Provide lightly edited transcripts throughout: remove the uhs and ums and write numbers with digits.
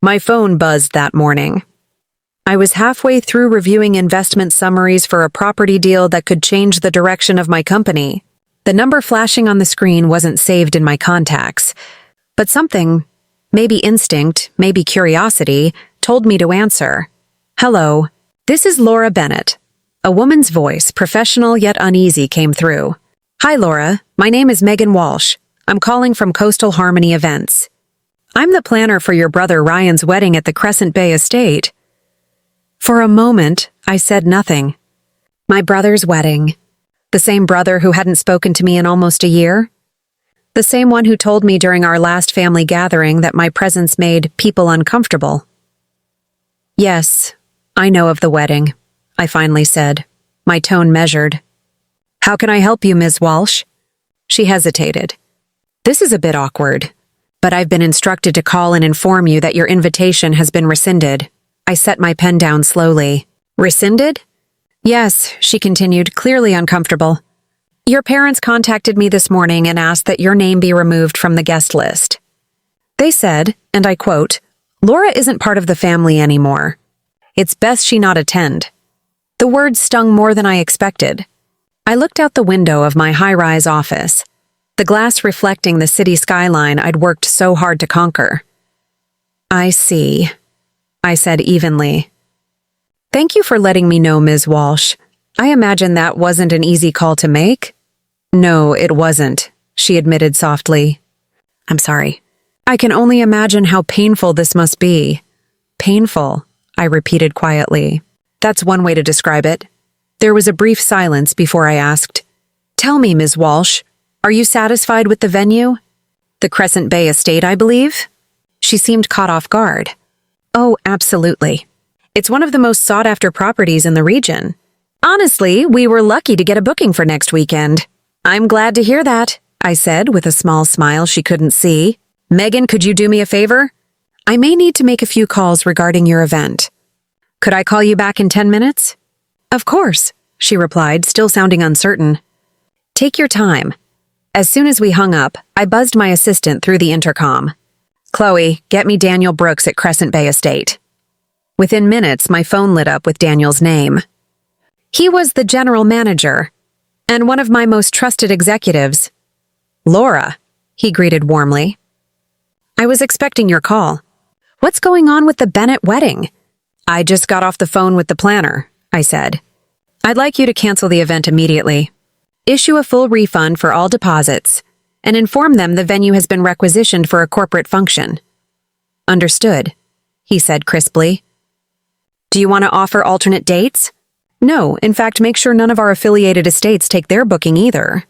My phone buzzed that morning. I was halfway through reviewing investment summaries for a property deal that could change the direction of my company. The number flashing on the screen wasn't saved in my contacts, but something, maybe instinct, maybe curiosity, told me to answer. "Hello, this is Laura Bennett." A woman's voice, professional yet uneasy, came through. "Hi, Laura. My name is Megan Walsh. I'm calling from Coastal Harmony Events. I'm the planner for your brother Ryan's wedding at the Crescent Bay Estate." For a moment, I said nothing. My brother's wedding. The same brother who hadn't spoken to me in almost a year? The same one who told me during our last family gathering that my presence made people uncomfortable. "Yes, I know of the wedding," I finally said, my tone measured. "How can I help you, Ms. Walsh?" She hesitated. "This is a bit awkward, but I've been instructed to call and inform you that your invitation has been rescinded." I set my pen down slowly. "Rescinded?" "Yes," she continued, clearly uncomfortable. "Your parents contacted me this morning and asked that your name be removed from the guest list. They said, and I quote, 'Laura isn't part of the family anymore. It's best she not attend.'" The words stung more than I expected. I looked out the window of my high-rise office, the glass reflecting the city skyline I'd worked so hard to conquer. "I see," I said evenly. "Thank you for letting me know, Ms. Walsh. I imagine that wasn't an easy call to make?" "No, it wasn't," she admitted softly. "I'm sorry. I can only imagine how painful this must be." "Painful," I repeated quietly. "That's one way to describe it." There was a brief silence before I asked, "Tell me, Ms. Walsh, are you satisfied with the venue?" "The Crescent Bay Estate, I believe?" She seemed caught off guard. "Oh, absolutely. It's one of the most sought-after properties in the region. Honestly, we were lucky to get a booking for next weekend." "I'm glad to hear that," I said with a small smile she couldn't see. "Megan, could you do me a favor? I may need to make a few calls regarding your event. Could I call you back in 10 minutes? "Of course," she replied, still sounding uncertain. "Take your time." As soon as we hung up, I buzzed my assistant through the intercom. "Chloe, get me Daniel Brooks at Crescent Bay Estate." Within minutes, my phone lit up with Daniel's name. He was the general manager, and one of my most trusted executives. "Laura," he greeted warmly. "I was expecting your call. What's going on with the Bennett wedding?" "I just got off the phone with the planner," I said. "I'd like you to cancel the event immediately. Issue a full refund for all deposits, and inform them the venue has been requisitioned for a corporate function." "Understood," he said crisply. "Do you want to offer alternate dates?" "No, in fact, make sure none of our affiliated estates take their booking either."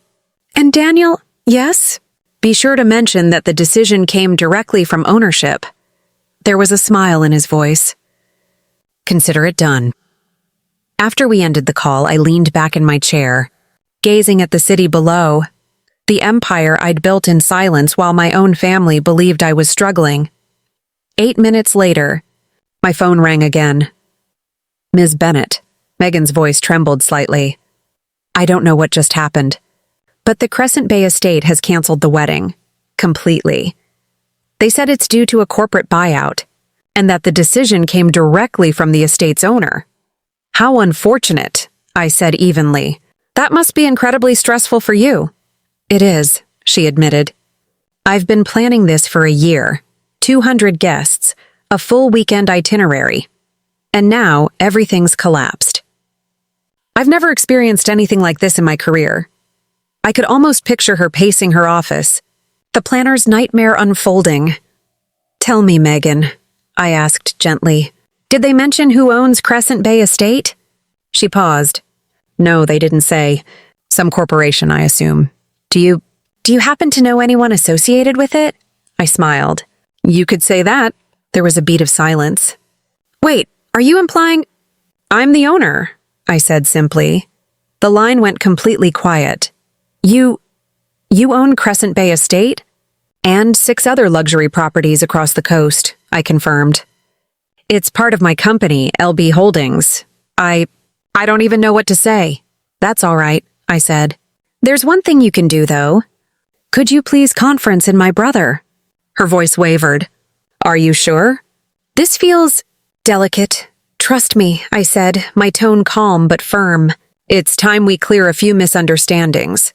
"And Daniel?" "Yes?" "Be sure to mention that the decision came directly from ownership." There was a smile in his voice. "Consider it done." After we ended the call, I leaned back in my chair, gazing at the city below, the empire I'd built in silence while my own family believed I was struggling. 8 minutes later, my phone rang again. "Ms. Bennett," Megan's voice trembled slightly. "I don't know what just happened, but the Crescent Bay Estate has canceled the wedding. Completely. They said it's due to a corporate buyout, and that the decision came directly from the estate's owner." "How unfortunate," I said evenly. "That must be incredibly stressful for you." "It is," she admitted. "I've been planning this for a year. 200 guests, a full weekend itinerary. And now everything's collapsed. I've never experienced anything like this in my career." I could almost picture her pacing her office, the planner's nightmare unfolding. "Tell me, Megan," I asked gently, "did they mention who owns Crescent Bay Estate?" She paused. "No, they didn't say. Some corporation, I assume. Do you happen to know anyone associated with it?" I smiled. "You could say that." There was a beat of silence. "Wait, are you implying—" "I'm the owner," I said simply. The line went completely quiet. You own Crescent Bay Estate?" "And 6 other luxury properties across the coast," I confirmed. "It's part of my company, LB Holdings. I don't even know what to say." "That's all right," I said. "There's one thing you can do, though. Could you please conference in my brother?" Her voice wavered. "Are you sure?" This feels delicate. Trust me, I said, my tone calm but firm. It's time we clear a few misunderstandings.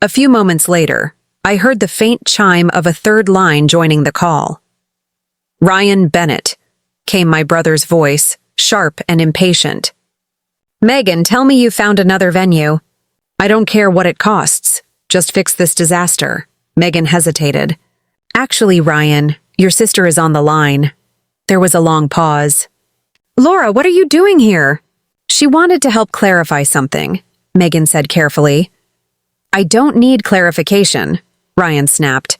A few moments later, I heard the faint chime of a third line joining the call. Ryan Bennett, came my brother's voice, sharp and impatient. Megan, tell me you found another venue. I don't care what it costs. Just fix this disaster. Megan hesitated. Actually, Ryan, your sister is on the line. There was a long pause. Laura, what are you doing here? She wanted to help clarify something, Megan said carefully. I don't need clarification, Ryan snapped.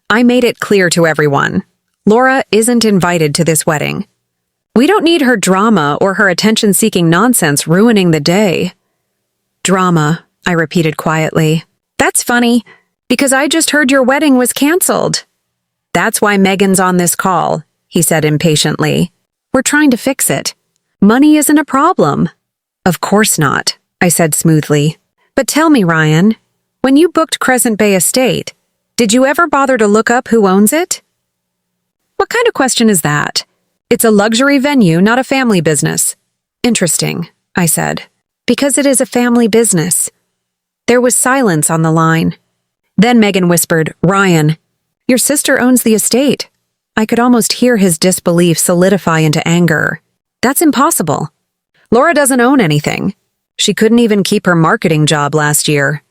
I made it clear to everyone. Laura isn't invited to this wedding. We don't need her drama or her attention-seeking nonsense ruining the day. Drama, I repeated quietly. That's funny, because I just heard your wedding was canceled. That's why Megan's on this call, he said impatiently. We're trying to fix it. Money isn't a problem. Of course not, I said smoothly. But tell me, Ryan, when you booked Crescent Bay Estate, did you ever bother to look up who owns it? What kind of question is that? It's a luxury venue, not a family business. Interesting, I said. Because it is a family business. There was silence on the line. Then Megan whispered, Ryan, your sister owns the estate. I could almost hear his disbelief solidify into anger. That's impossible. Laura doesn't own anything. She couldn't even keep her marketing job last year.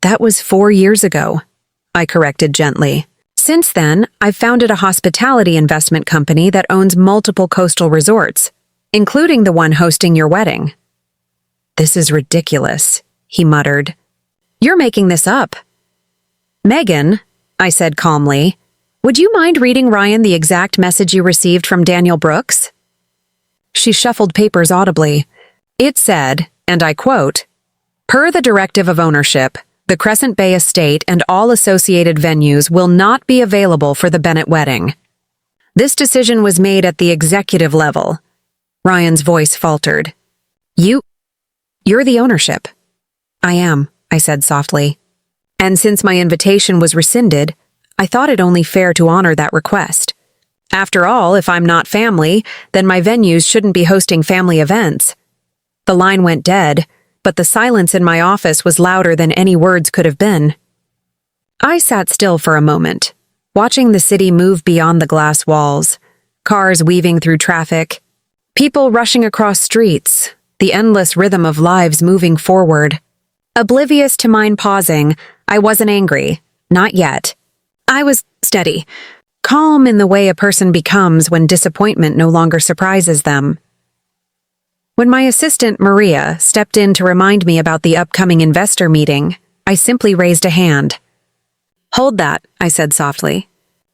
That was 4 years ago, I corrected gently. Since then, I've founded a hospitality investment company that owns multiple coastal resorts, including the one hosting your wedding. This is ridiculous, he muttered. You're making this up. Megan, I said calmly, would you mind reading Ryan the exact message you received from Daniel Brooks? She shuffled papers audibly. It said, and I quote, per the directive of ownership, the Crescent Bay Estate and all associated venues will not be available for the Bennett wedding. This decision was made at the executive level. Ryan's voice faltered. You're the ownership. I am, I said softly. And since my invitation was rescinded, I thought it only fair to honor that request. After all, if I'm not family, then my venues shouldn't be hosting family events. The line went dead, but the silence in my office was louder than any words could have been. I sat still for a moment, watching the city move beyond the glass walls, cars weaving through traffic, people rushing across streets, the endless rhythm of lives moving forward. Oblivious to mine pausing, I wasn't angry, not yet. I was steady, calm in the way a person becomes when disappointment no longer surprises them. When my assistant, Maria, stepped in to remind me about the upcoming investor meeting, I simply raised a hand. Hold that, I said softly.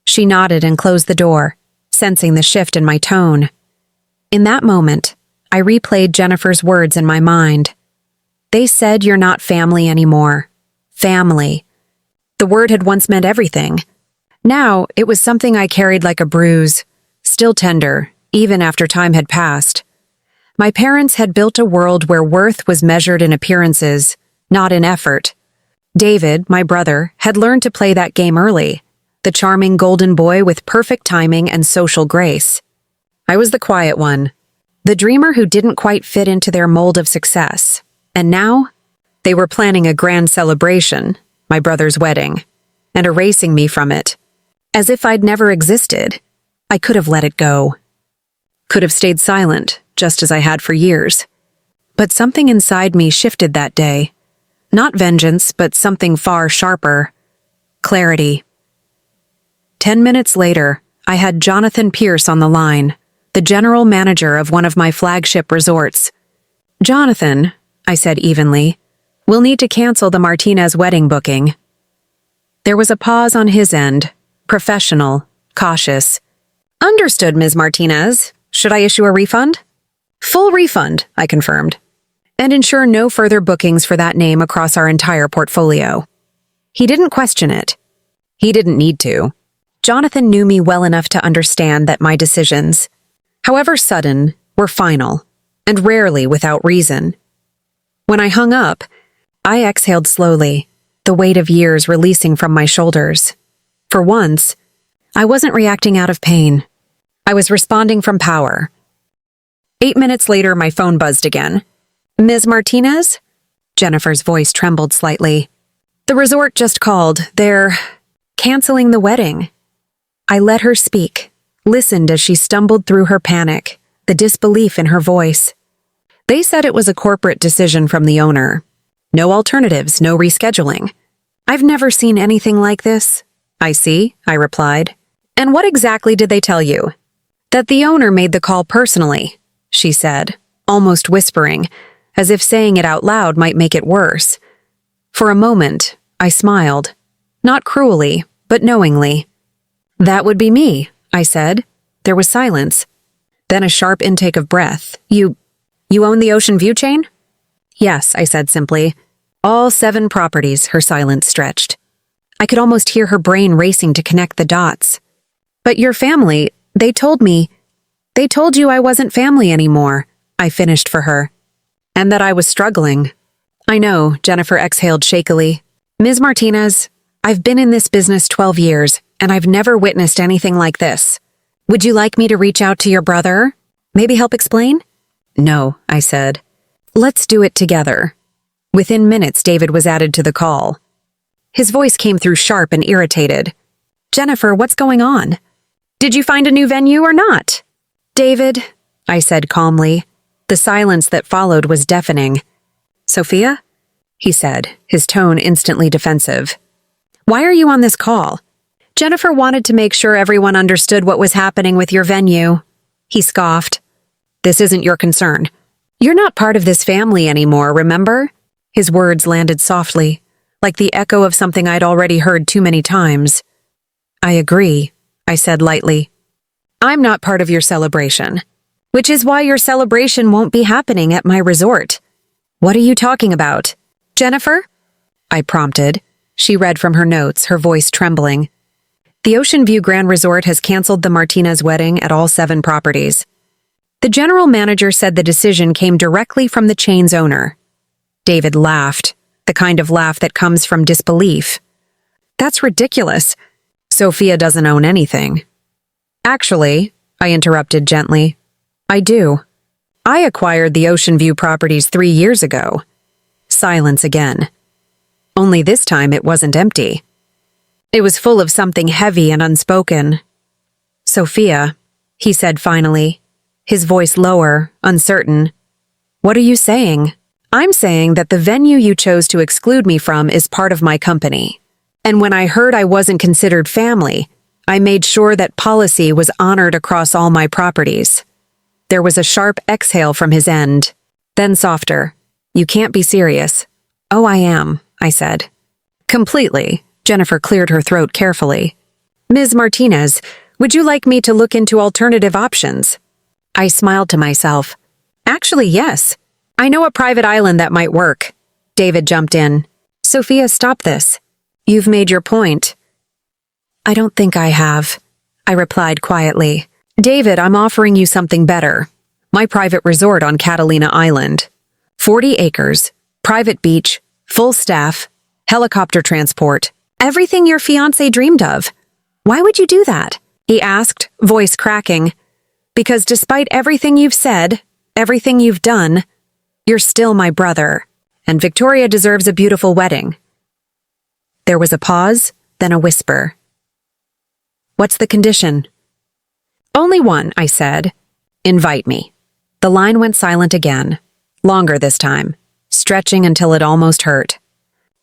She nodded and closed the door, sensing the shift in my tone. In that moment, I replayed Jennifer's words in my mind. They said you're not family anymore. Family. The word had once meant everything. Now, it was something I carried like a bruise, still tender, even after time had passed. My parents had built a world where worth was measured in appearances, not in effort. David, my brother, had learned to play that game early, the charming golden boy with perfect timing and social grace. I was the quiet one, the dreamer who didn't quite fit into their mold of success. And now, they were planning a grand celebration, my brother's wedding, and erasing me from it. As if I'd never existed. I could have let it go. Could have stayed silent, just as I had for years. But something inside me shifted that day. Not vengeance, but something far sharper. Clarity. 10 minutes later, I had Jonathan Pierce on the line, the general manager of one of my flagship resorts. Jonathan, I said evenly, we'll need to cancel the Martinez wedding booking. There was a pause on his end, professional, cautious. Understood, Ms. Martinez. Should I issue a refund? Full refund, I confirmed, and ensure no further bookings for that name across our entire portfolio. He didn't question it. He didn't need to. Jonathan knew me well enough to understand that my decisions, however sudden, were final, and rarely without reason. When I hung up, I exhaled slowly, the weight of years releasing from my shoulders. For once, I wasn't reacting out of pain. I was responding from power. 8 minutes later, my phone buzzed again. Ms. Martinez? Jennifer's voice trembled slightly. The resort just called. They're canceling the wedding. I let her speak, listened as she stumbled through her panic, the disbelief in her voice. They said it was a corporate decision from the owner. No alternatives, no rescheduling. I've never seen anything like this. I see, I replied. And what exactly did they tell you? That the owner made the call personally, she said, almost whispering, as if saying it out loud might make it worse. For a moment, I smiled. Not cruelly, but knowingly. That would be me, I said. There was silence. Then a sharp intake of breath. You own the Ocean View chain? Yes, I said simply. All 7 properties, her silence stretched. I could almost hear her brain racing to connect the dots. But your family, they told you I wasn't family anymore, I finished for her. And that I was struggling. I know, Jennifer exhaled shakily. Ms. Martinez, I've been in this business 12 years, and I've never witnessed anything like this. Would you like me to reach out to your brother? Maybe help explain? No, I said. Let's do it together. Within minutes, David was added to the call. His voice came through sharp and irritated. Jennifer, what's going on? Did you find a new venue or not? David, I said calmly. The silence that followed was deafening. Sophia? He said, his tone instantly defensive. Why are you on this call? Jennifer wanted to make sure everyone understood what was happening with your venue. He scoffed. This isn't your concern. You're not part of this family anymore, remember? His words landed softly, like the echo of something I'd already heard too many times. I agree, I said lightly. I'm not part of your celebration, which is why your celebration won't be happening at my resort. What are you talking about? Jennifer? I prompted. She read from her notes, her voice trembling. The Ocean View Grand Resort has canceled the Martinez wedding at all 7 properties. The general manager said the decision came directly from the chain's owner. David laughed, the kind of laugh that comes from disbelief. That's ridiculous. Sophia doesn't own anything. Actually, I interrupted gently, I do. I acquired the Ocean View properties 3 years ago. Silence again. Only this time it wasn't empty. It was full of something heavy and unspoken. Sophia, he said finally, his voice lower, uncertain. What are you saying? I'm saying that the venue you chose to exclude me from is part of my company. And when I heard I wasn't considered family, I made sure that policy was honored across all my properties. There was a sharp exhale from his end, then softer. You can't be serious. Oh, I am, I said. Completely. Jennifer cleared her throat carefully. Ms. Martinez, would you like me to look into alternative options? I smiled to myself. Actually, yes. I know a private island that might work. David jumped in. Sophia, stop this. You've made your point. I don't think I have, I replied quietly. David, I'm offering you something better. My private resort on Catalina Island. 40 acres, private beach, full staff, helicopter transport, everything your fiancé dreamed of. Why would you do that? He asked, voice cracking. Because despite everything you've said, everything you've done, you're still my brother, and Victoria deserves a beautiful wedding. There was a pause, then a whisper. What's the condition? Only one, I said. Invite me. The line went silent again, longer this time, stretching until it almost hurt.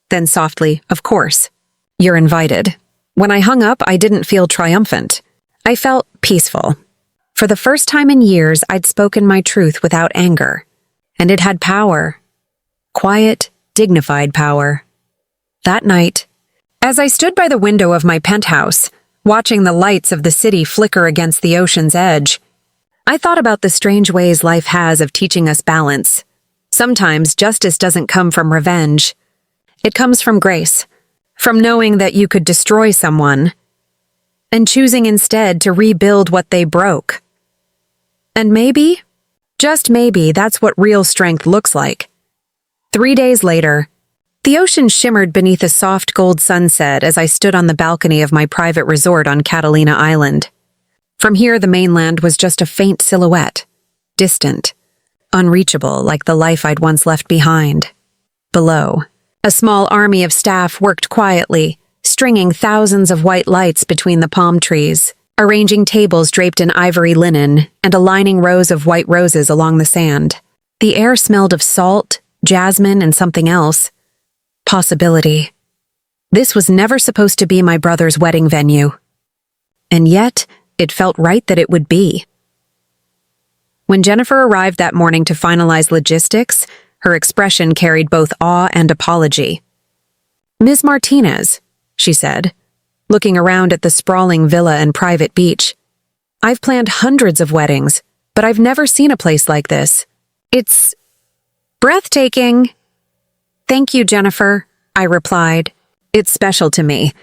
Then softly, of course. You're invited. When I hung up, I didn't feel triumphant. I felt peaceful. For the first time in years, I'd spoken my truth without anger. And it had power. Quiet, dignified power. That night, as I stood by the window of my penthouse, watching the lights of the city flicker against the ocean's edge, I thought about the strange ways life has of teaching us balance. Sometimes justice doesn't come from revenge. It comes from grace, from knowing that you could destroy someone, and choosing instead to rebuild what they broke. And maybe, just maybe, that's what real strength looks like. 3 days later, the ocean shimmered beneath a soft gold sunset as I stood on the balcony of my private resort on Catalina Island. From here, the mainland was just a faint silhouette, distant, unreachable like the life I'd once left behind. Below, a small army of staff worked quietly, stringing thousands of white lights between the palm trees, arranging tables draped in ivory linen and aligning rows of white roses along the sand. The air smelled of salt, jasmine, and something else. Possibility. This was never supposed to be my brother's wedding venue. And yet, it felt right that it would be. When Jennifer arrived that morning to finalize logistics, her expression carried both awe and apology. "Ms. Martinez," she said, looking around at the sprawling villa and private beach. "I've planned hundreds of weddings, but I've never seen a place like this. It's breathtaking." "Thank you, Jennifer," I replied. "It's special to me.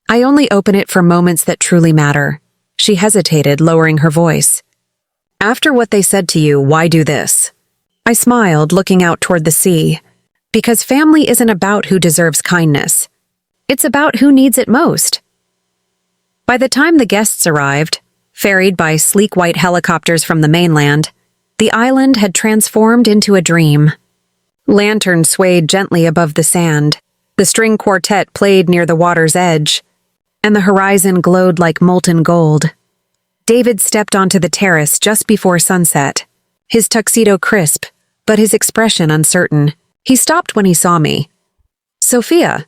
I only open it for moments that truly matter." She hesitated, lowering her voice. "After what they said to you, why do this?" I smiled, looking out toward the sea. Because family isn't about who deserves kindness. It's about who needs it most. By the time the guests arrived, ferried by sleek white helicopters from the mainland, the island had transformed into a dream. Lanterns swayed gently above the sand, the string quartet played near the water's edge, and the horizon glowed like molten gold. David stepped onto the terrace just before sunset, his tuxedo crisp, but his expression uncertain. He stopped when he saw me. "Sophia."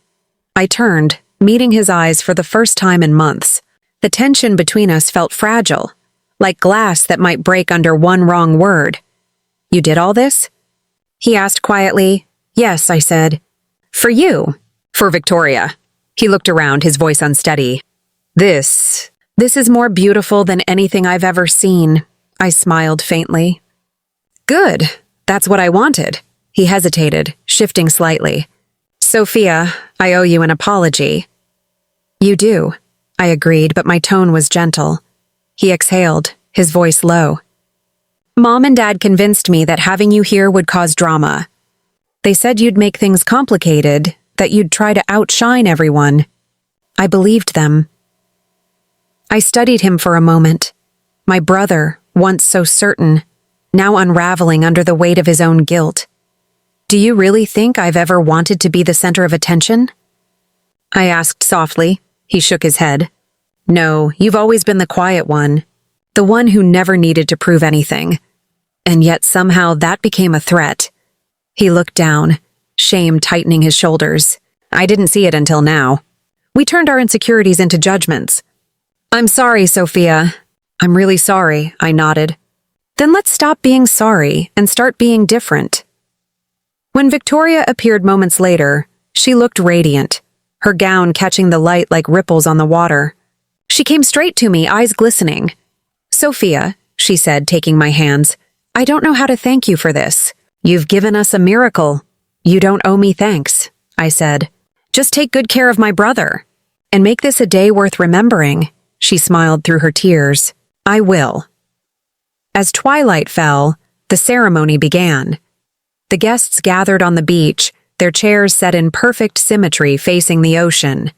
I turned, meeting his eyes for the first time in months. The tension between us felt fragile, like glass that might break under one wrong word. "You did all this?" He asked quietly. "Yes," I said. "For you." "For Victoria." He looked around, his voice unsteady. This is more beautiful than anything I've ever seen." I smiled faintly. "Good. That's what I wanted." He hesitated, shifting slightly. "Sophia, I owe you an apology." "You do," I agreed, but my tone was gentle. He exhaled, his voice low. "Mom and Dad convinced me that having you here would cause drama. They said you'd make things complicated, that you'd try to outshine everyone. I believed them." I studied him for a moment. My brother, once so certain, now unraveling under the weight of his own guilt. "Do you really think I've ever wanted to be the center of attention?" I asked softly. He shook his head. "No, you've always been the quiet one, the one who never needed to prove anything. And yet somehow that became a threat." He looked down, shame tightening his shoulders. I didn't see it until now. "We turned our insecurities into judgments." "I'm sorry, Sophia." "I'm really sorry," I nodded. "Then let's stop being sorry and start being different." When Victoria appeared moments later, she looked radiant, her gown catching the light like ripples on the water. She came straight to me, eyes glistening. "Sophia," she said, taking my hands, "I don't know how to thank you for this. You've given us a miracle. You don't owe me thanks," I said. "Just take good care of my brother. And make this a day worth remembering." She smiled through her tears. "I will." As twilight fell, the ceremony began. The guests gathered on the beach, their chairs set in perfect symmetry facing the ocean.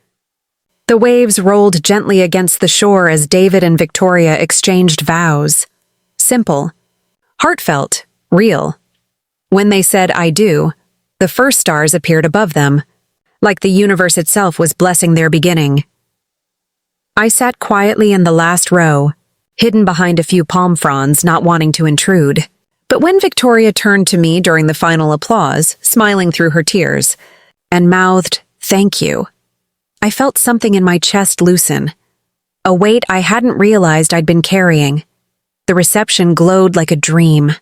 The waves rolled gently against the shore as David and Victoria exchanged vows. Simple, heartfelt, real. When they said "I do," the first stars appeared above them, like the universe itself was blessing their beginning. I sat quietly in the last row, hidden behind a few palm fronds, not wanting to intrude. But when Victoria turned to me during the final applause, smiling through her tears, and mouthed, "Thank you," I felt something in my chest loosen, a weight I hadn't realized I'd been carrying. The reception glowed like a dream.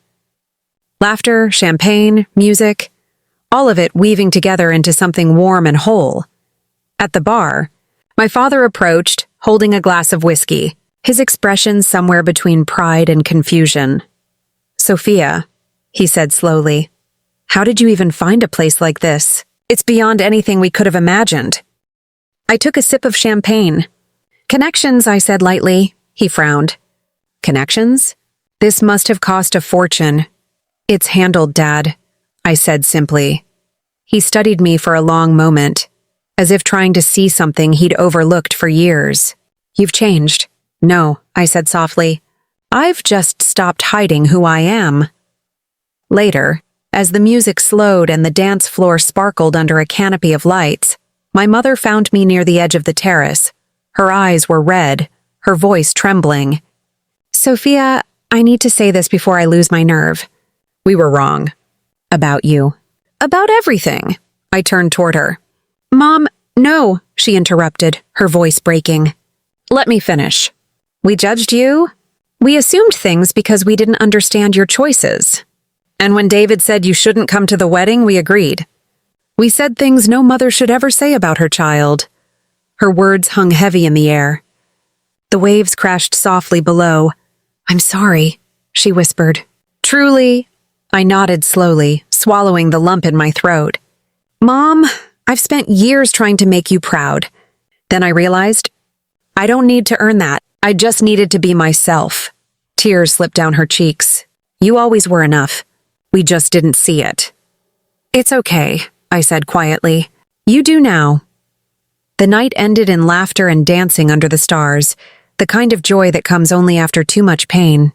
Laughter, champagne, music, all of it weaving together into something warm and whole. At the bar, my father approached, holding a glass of whiskey, his expression somewhere between pride and confusion. "Sophia," he said slowly, "how did you even find a place like this? It's beyond anything we could have imagined." I took a sip of champagne. "Connections," I said lightly. He frowned. "Connections? This must have cost a fortune." "It's handled, Dad," I said simply. He studied me for a long moment, as if trying to see something he'd overlooked for years. "You've changed. No, I said softly. I've just stopped hiding who I am. Later, as the music slowed and the dance floor sparkled under a canopy of lights, my mother found me near the edge of the terrace. Her eyes were red, her voice trembling. Sophia, I need to say this before I lose my nerve. We were wrong. About you. About everything. I turned toward her. Mom, no, she interrupted, her voice breaking. Let me finish. We judged you. We assumed things because we didn't understand your choices. And when David said you shouldn't come to the wedding, we agreed. We said things no mother should ever say about her child. Her words hung heavy in the air. The waves crashed softly below. I'm sorry, she whispered. Truly? I nodded slowly, swallowing the lump in my throat. Mom, I've spent years trying to make you proud. Then I realized, I don't need to earn that. I just needed to be myself. Tears slipped down her cheeks. You always were enough. We just didn't see it. It's okay, I said quietly. You do now. The night ended in laughter and dancing under the stars, the kind of joy that comes only after too much pain.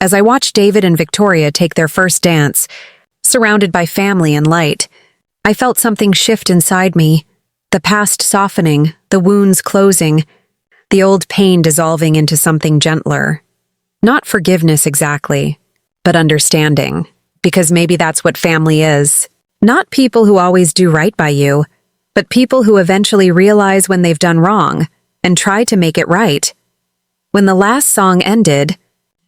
As I watched David and Victoria take their first dance, surrounded by family and light, I felt something shift inside me, the past softening, the wounds closing, the old pain dissolving into something gentler. Not forgiveness exactly, but understanding, because maybe that's what family is. Not people who always do right by you, but people who eventually realize when they've done wrong and try to make it right. When the last song ended,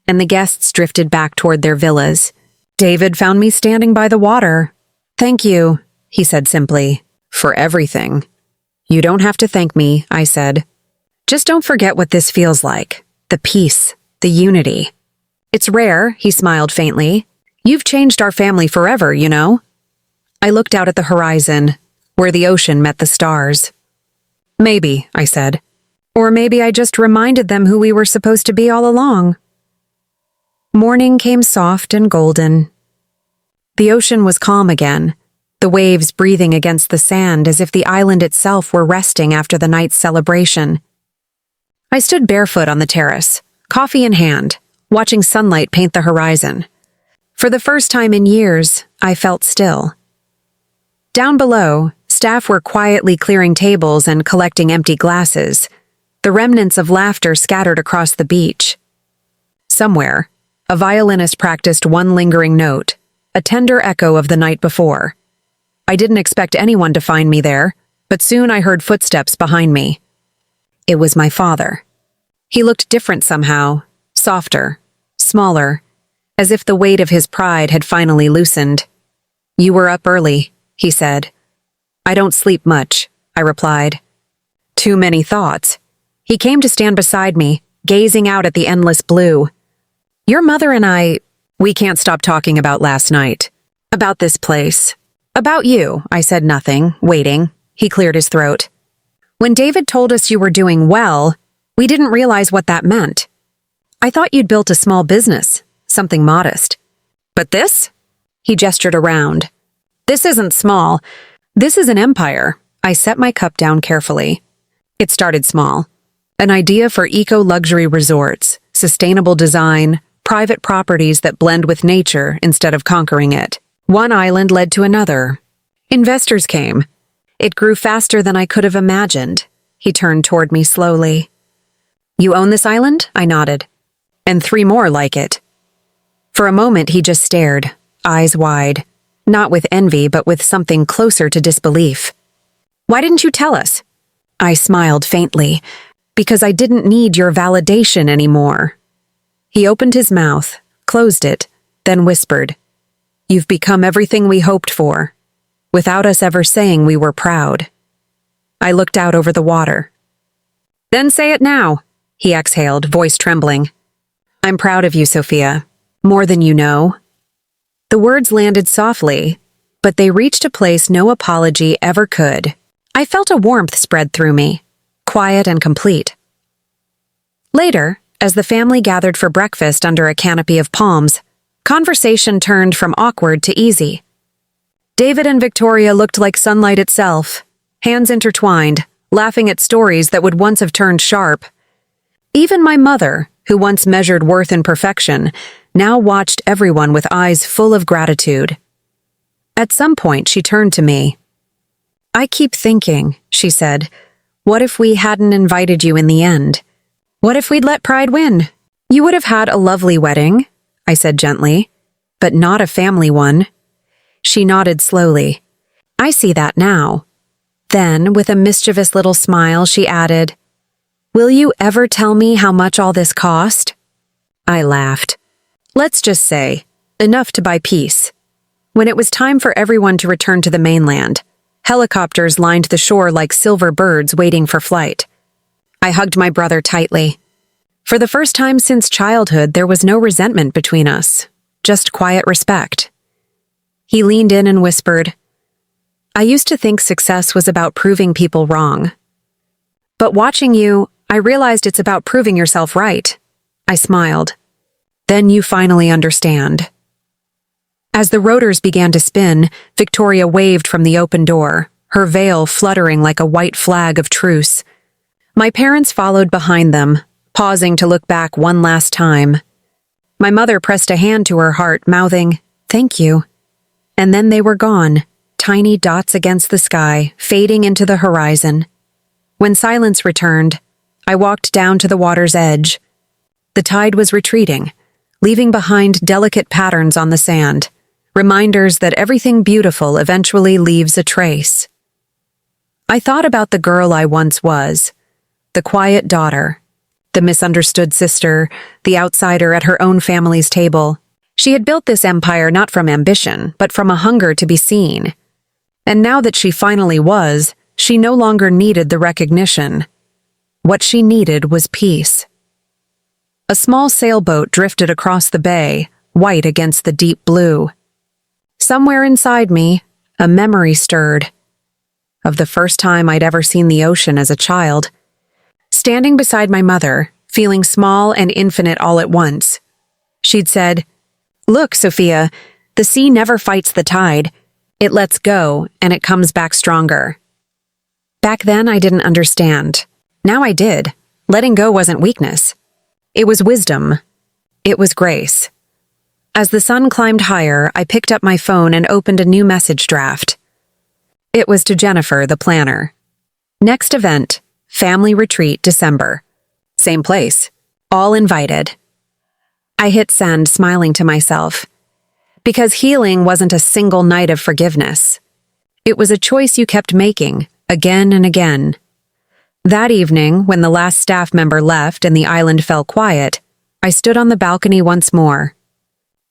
and the guests drifted back toward their villas, David found me standing by the water. Thank you, he said simply, for everything. You don't have to thank me, I said. Just don't forget what this feels like. The peace, the unity. It's rare, he smiled faintly. You've changed our family forever, you know? I looked out at the horizon, where the ocean met the stars. Maybe, I said. Or maybe I just reminded them who we were supposed to be all along. Morning came soft and golden. The ocean was calm again, the waves breathing against the sand as if the island itself were resting after the night's celebration. I stood barefoot on the terrace, coffee in hand, watching sunlight paint the horizon. For the first time in years, I felt still. Down below, staff were quietly clearing tables and collecting empty glasses, the remnants of laughter scattered across the beach. Somewhere, a violinist practiced one lingering note, a tender echo of the night before. I didn't expect anyone to find me there, but soon I heard footsteps behind me. It was my father. He looked different somehow, softer, smaller, as if the weight of his pride had finally loosened. You were up early, he said. I don't sleep much, I replied. Too many thoughts. He came to stand beside me, gazing out at the endless blue. Your mother and we can't stop talking about last night. About this place. About you, I said nothing, waiting. He cleared his throat. When David told us you were doing well, we didn't realize what that meant. I thought you'd built a small business, something modest. But this? He gestured around. This isn't small. This is an empire. I set my cup down carefully. It started small. An idea for eco-luxury resorts, sustainable design, private properties that blend with nature instead of conquering it. One island led to another. Investors came. It grew faster than I could have imagined. He turned toward me slowly. You own this island? I nodded. And 3 more like it. For a moment he just stared, eyes wide, not with envy but with something closer to disbelief. Why didn't you tell us? I smiled faintly. Because I didn't need your validation anymore. He opened his mouth, closed it, then whispered, You've become everything we hoped for, without us ever saying we were proud. I looked out over the water. Then say it now, he exhaled, voice trembling. I'm proud of you, Sophia, more than you know. The words landed softly, but they reached a place no apology ever could. I felt a warmth spread through me. Quiet and complete. Later, as the family gathered for breakfast under a canopy of palms, conversation turned from awkward to easy. David and Victoria looked like sunlight itself, hands intertwined, laughing at stories that would once have turned sharp. Even my mother, who once measured worth in perfection, now watched everyone with eyes full of gratitude. At some point, she turned to me. "I keep thinking," she said, "what if we hadn't invited you in the end? What if we'd let pride win? You would have had a lovely wedding," I said gently, "but not a family one." She nodded slowly. "I see that now." Then, with a mischievous little smile, she added, "Will you ever tell me how much all this cost?" I laughed. "Let's just say, enough to buy peace." When it was time for everyone to return to the mainland, helicopters lined the shore like silver birds waiting for flight. I hugged my brother tightly. For the first time since childhood, there was no resentment between us, just quiet respect. He leaned in and whispered, "I used to think success was about proving people wrong. But watching you, I realized it's about proving yourself right." I smiled. "Then you finally understand." As the rotors began to spin, Victoria waved from the open door, her veil fluttering like a white flag of truce. My parents followed behind them, pausing to look back one last time. My mother pressed a hand to her heart, mouthing, "Thank you." And then they were gone, tiny dots against the sky, fading into the horizon. When silence returned, I walked down to the water's edge. The tide was retreating, leaving behind delicate patterns on the sand, reminders that everything beautiful eventually leaves a trace. I thought about the girl I once was, the quiet daughter, the misunderstood sister, the outsider at her own family's table. She had built this empire not from ambition, but from a hunger to be seen. And now that she finally was, she no longer needed the recognition. What she needed was peace. A small sailboat drifted across the bay, white against the deep blue. Somewhere inside me, a memory stirred. Of the first time I'd ever seen the ocean as a child. Standing beside my mother, feeling small and infinite all at once. She'd said, "Look, Sophia, the sea never fights the tide. It lets go, and it comes back stronger." Back then, I didn't understand. Now I did. Letting go wasn't weakness. It was wisdom. It was grace. As the sun climbed higher, I picked up my phone and opened a new message draft. It was to Jennifer, the planner. Next event, family retreat, December. Same place. All invited. I hit send, smiling to myself. Because healing wasn't a single night of forgiveness. It was a choice you kept making, again and again. That evening, when the last staff member left and the island fell quiet, I stood on the balcony once more.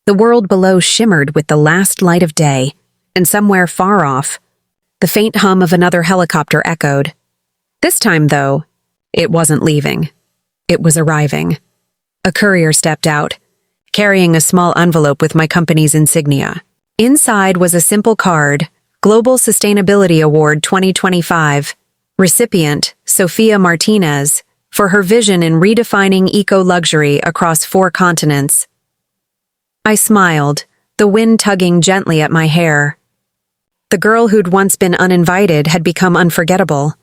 The world below shimmered with the last light of day, and somewhere far off, the faint hum of another helicopter echoed. This time, though, it wasn't leaving. It was arriving. A courier stepped out, carrying a small envelope with my company's insignia. Inside was a simple card, Global Sustainability Award 2025, recipient Sophia Martinez, for her vision in redefining eco-luxury across 4 continents. I smiled, the wind tugging gently at my hair. The girl who'd once been uninvited had become unforgettable.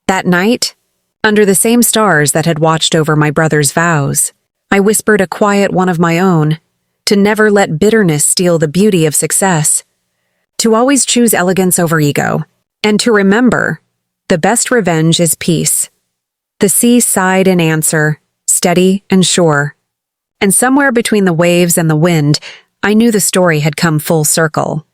That night, under the same stars that had watched over my brother's vows, I whispered a quiet one of my own, to never let bitterness steal the beauty of success, to always choose elegance over ego, and to remember, the best revenge is peace. The sea sighed in answer, steady and sure. And somewhere between the waves and the wind, I knew the story had come full circle.